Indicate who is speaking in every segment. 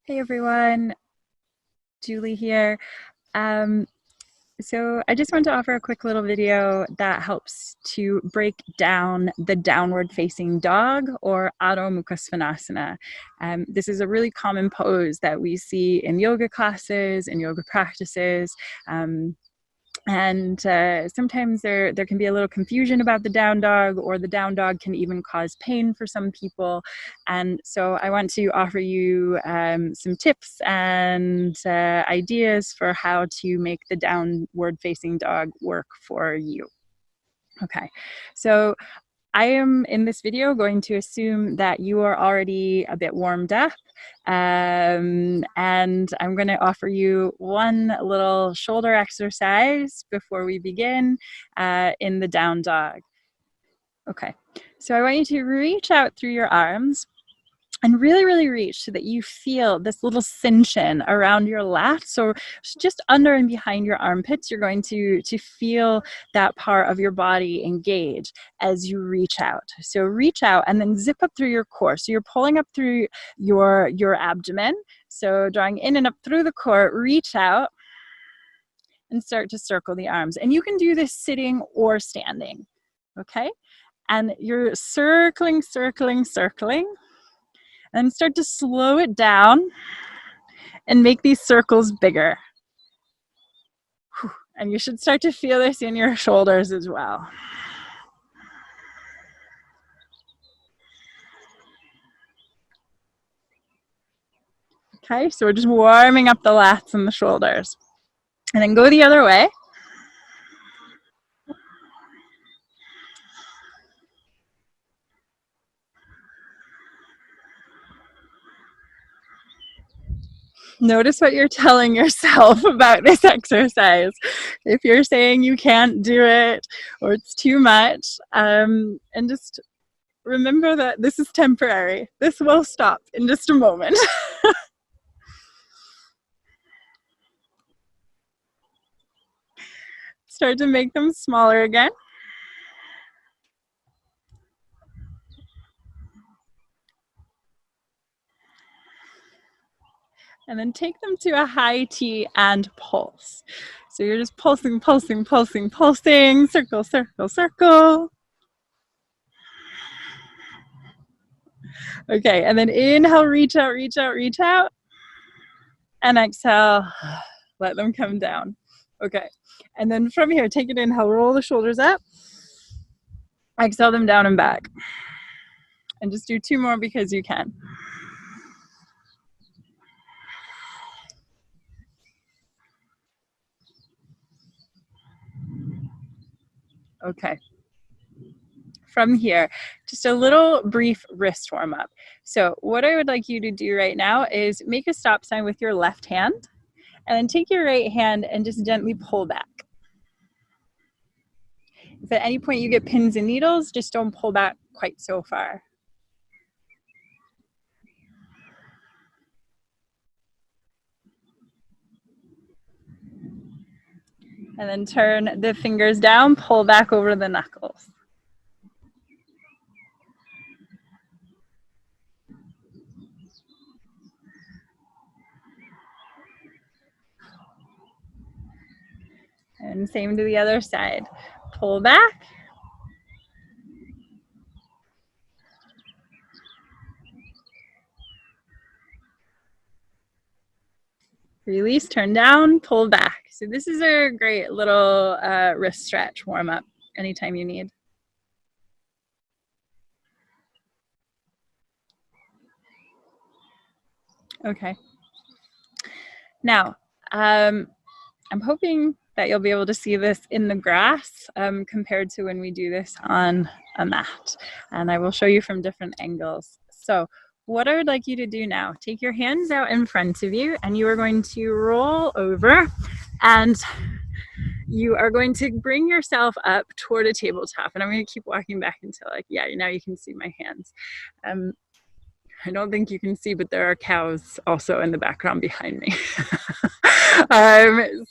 Speaker 1: Hey everyone, Julie here. Um, so I just want to offer a quick little video that helps to break down the downward facing dog or Adho Mukha Svanasana. This is a really common pose that we see in yoga classes and yoga practices. Um, and sometimes there can be a little confusion about the down dog, or the down dog can even cause pain for some people. And so I want to offer you some tips and ideas for how to make the downward facing dog work for you. Okay, so I am in this video going to assume that you are already a bit warmed up, and I'm going to offer you one little shoulder exercise before we begin in the down dog. Okay, so I want you to reach out through your arms and really reach so that you feel this little cinching around your lats. So just under and behind your armpits, you're going to feel that part of your body engage as you reach out. So reach out and then zip up through your core. So you're pulling up through your abdomen. So drawing in and up through the core, reach out and start to circle the arms. And you can do this sitting or standing, okay? And you're circling, and start to slow it down and make these circles bigger. And you should start to feel this in your shoulders as well. Okay, so we're just warming up the lats and the shoulders. And then go the other way. Notice what you're telling yourself about this exercise. If you're saying you can't do it or it's too much, and just remember that this is temporary. This will stop in just a moment. Start to make them smaller again. And then take them to a high T and pulse. So you're just pulsing, circle, circle, circle. Okay, and then inhale, reach out. And exhale, let them come down. Okay, and then from here, take an inhale, roll the shoulders up. Exhale them down and back. And just do two more because you can. Okay. From here, just a little brief wrist warm up. So what I would like you to do right now is make a stop sign with your left hand, and then take your right hand and just gently pull back. If at any point you get pins and needles, just don't pull back quite so far. And then turn the fingers down, pull back over the knuckles. And same to the other side. Pull back. Release, turn down, pull back. So this is a great little wrist stretch warm up anytime you need. Okay. Now, I'm hoping that you'll be able to see this in the grass compared to when we do this on a mat. And I will show you from different angles. So what I would like you to do now, take your hands out in front of you, and you are going to roll over, and you are going to bring yourself up toward a tabletop. And I'm going to keep walking back until, like, yeah, now you can see my hands. I don't think you can see, but there are cows also in the background behind me.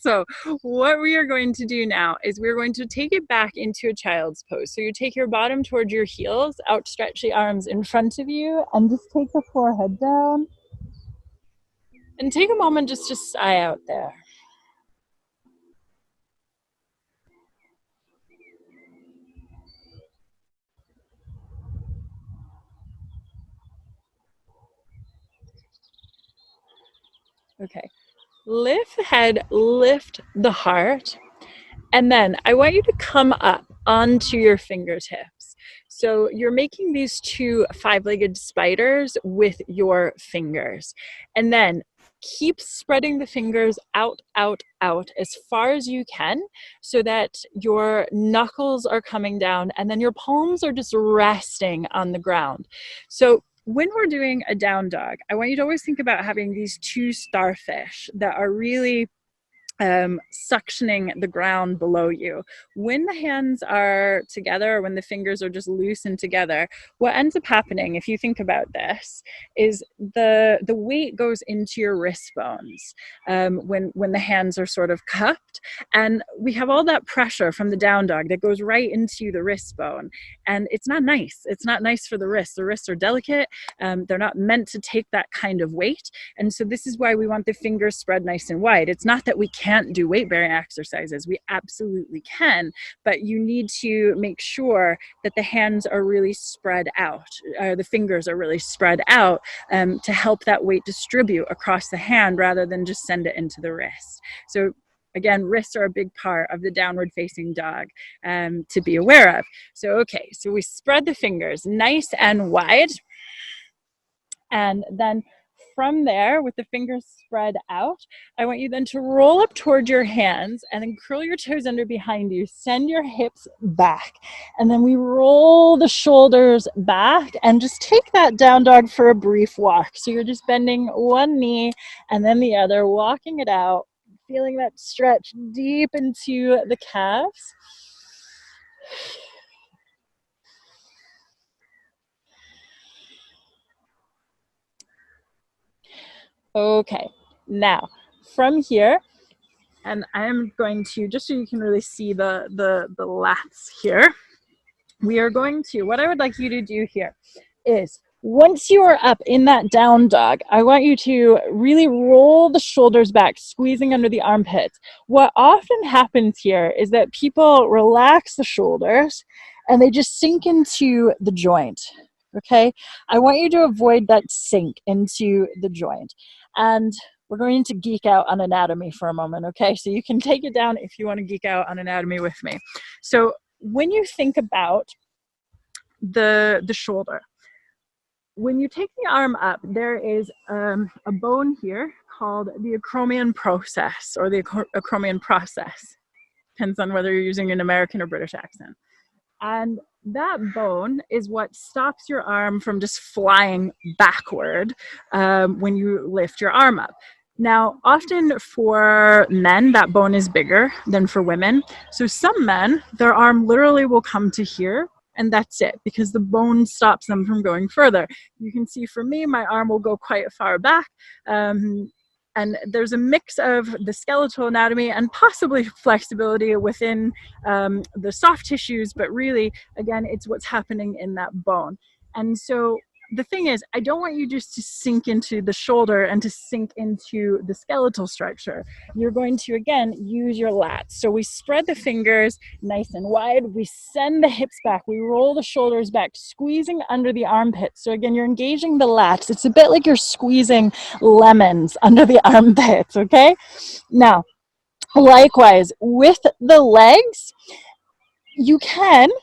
Speaker 1: So what we are going to do now is we're going to take it back into a child's pose. So you take your bottom towards your heels, outstretch the arms in front of you, and just take the forehead down. And take a moment just to sigh out there. Okay. Lift the head, lift the heart. And then I want you to come up onto your fingertips. So you're making these two five-legged spiders with your fingers. And then keep spreading the fingers out, out, out as far as you can so that your knuckles are coming down and then your palms are just resting on the ground. So when we're doing a down dog, I want you to always think about having these two starfish that are really suctioning the ground below you. When the hands are together, or when the fingers are just loose and together, what ends up happening, if you think about this, is the weight goes into your wrist bones when the hands are sort of cupped, and we have all that pressure from the down dog that goes right into the wrist bone, and it's not nice. It's not nice for the wrists. The wrists are delicate. They're not meant to take that kind of weight, and so this is why we want the fingers spread nice and wide. It's not that we can't do weight bearing exercises. We absolutely can, but you need to make sure that the hands are really spread out, the fingers are really spread out to help that weight distribute across the hand rather than just send it into the wrist. So again, wrists are a big part of the downward facing dog to be aware of. So, okay, so we spread the fingers nice and wide. And then from there, with the fingers spread out, I want you then to roll up toward your hands and then curl your toes under behind you. Send your hips back. And then we roll the shoulders back and just take that down dog for a brief walk. So you're just bending one knee and then the other, walking it out, feeling that stretch deep into the calves. Okay, now from here, and I am going to, just so you can really see the lats here, we are going to, what I would like you to do here is, once you are up in that down dog, I want you to really roll the shoulders back, squeezing under the armpits. What often happens here is that people relax the shoulders and they just sink into the joint. Okay, I want you to avoid that sink into the joint. And we're going to geek out on anatomy for a moment, okay? So you can take it down if you want to geek out on anatomy with me. So when you think about the shoulder, when you take the arm up, there is a bone here called the acromion process, or the acromion process. Depends on whether you're using an American or British accent. And that bone is what stops your arm from just flying backward when you lift your arm up. Now, often for men, that bone is bigger than for women. So some men, their arm literally will come to here, and that's it, because the bone stops them from going further. You can see for me, my arm will go quite far back. And there's a mix of the skeletal anatomy and possibly flexibility within the soft tissues, but really, again, it's what's happening in that bone. And so the thing is, I don't want you just to sink into the shoulder and to sink into the skeletal structure. You're going to, again, use your lats. So we spread the fingers nice and wide. We send the hips back. We roll the shoulders back, squeezing under the armpits. So again, you're engaging the lats. It's a bit like you're squeezing lemons under the armpits, okay? Now, likewise, with the legs,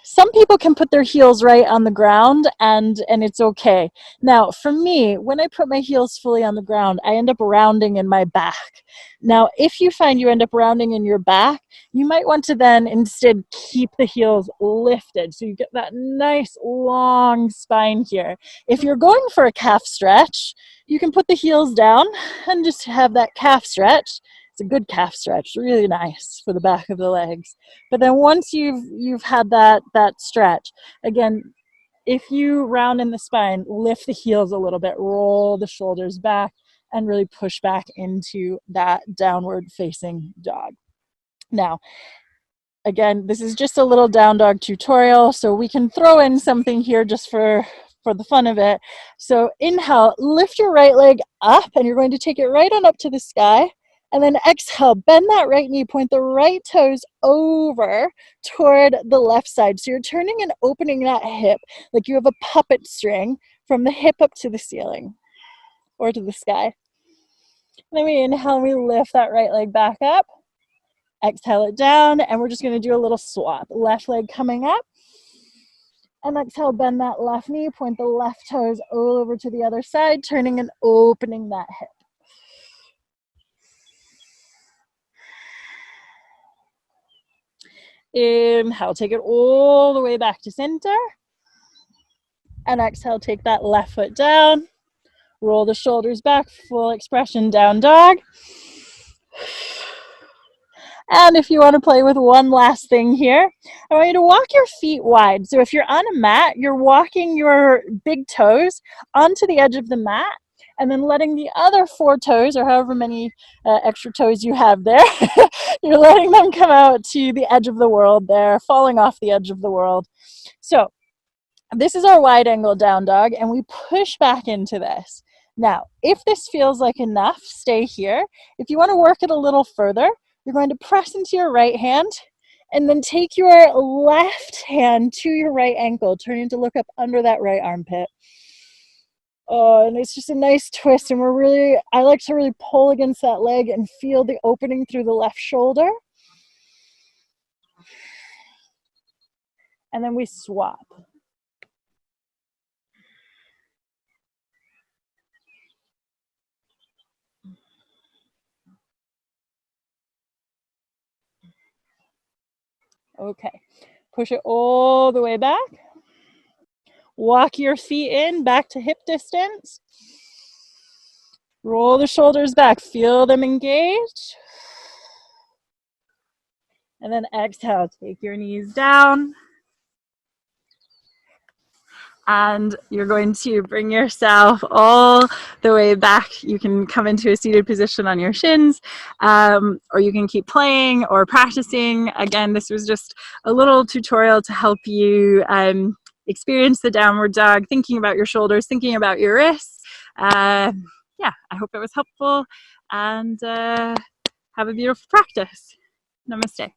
Speaker 1: some people can put their heels right on the ground and it's okay. Now for me, when I put my heels fully on the ground, I end up rounding in my back. Now if you find you end up rounding in your back, you might want to then instead keep the heels lifted so you get that nice long spine here. If you're going for a calf stretch, you can put the heels down and just have that calf stretch. It's a good calf stretch, really nice for the back of the legs. But then once you've had that stretch, again, if you round in the spine, lift the heels a little bit, roll the shoulders back, and really push back into that downward facing dog. Now, again, this is just a little down dog tutorial, so we can throw in something here just for
Speaker 2: for the fun of it. So inhale, lift your right leg up, and you're going to take it right on up to the sky. And then exhale, bend that right knee, point the right toes over toward the left side. So you're turning and opening that hip like you have a puppet string from the hip up to the ceiling or to the sky. Then we inhale, we lift that right leg back up. Exhale it down, and we're just going to do a little swap. Left leg coming up. And exhale, bend that left knee, point the left toes all over to the other side, turning and opening that hip. Inhale, take it all the way back to center. And exhale, take that left foot down. Roll the shoulders back, full expression, down dog. And if you want to play with one last thing here, I want you to walk your feet wide. So if you're on a mat, you're walking your big toes onto the edge of the mat, and then letting the other 4 toes, or however many extra toes you have there, you're letting them come out to the edge of the world there, falling off the edge of the world. So this is our wide angle down dog, and we push back into this. Now, if this feels like enough, stay here. If you want to work it a little further, you're going to press into your right hand and then take your left hand to your right ankle, turning to look up under that right armpit. Oh, and it's just a nice twist, and I like to really pull against that leg and feel the opening through the left shoulder. And then we swap. Okay, push it all the way back. Walk your feet in, back to hip distance. Roll the shoulders back, feel them engage. And then exhale, take your knees down. And you're going to bring yourself all the way back. You can come into a seated position on your shins, or you can keep playing or practicing. Again, this was just a little tutorial to help you experience the downward dog, thinking about your shoulders, thinking about your wrists. Yeah, I hope it was helpful, and have a beautiful practice. Namaste.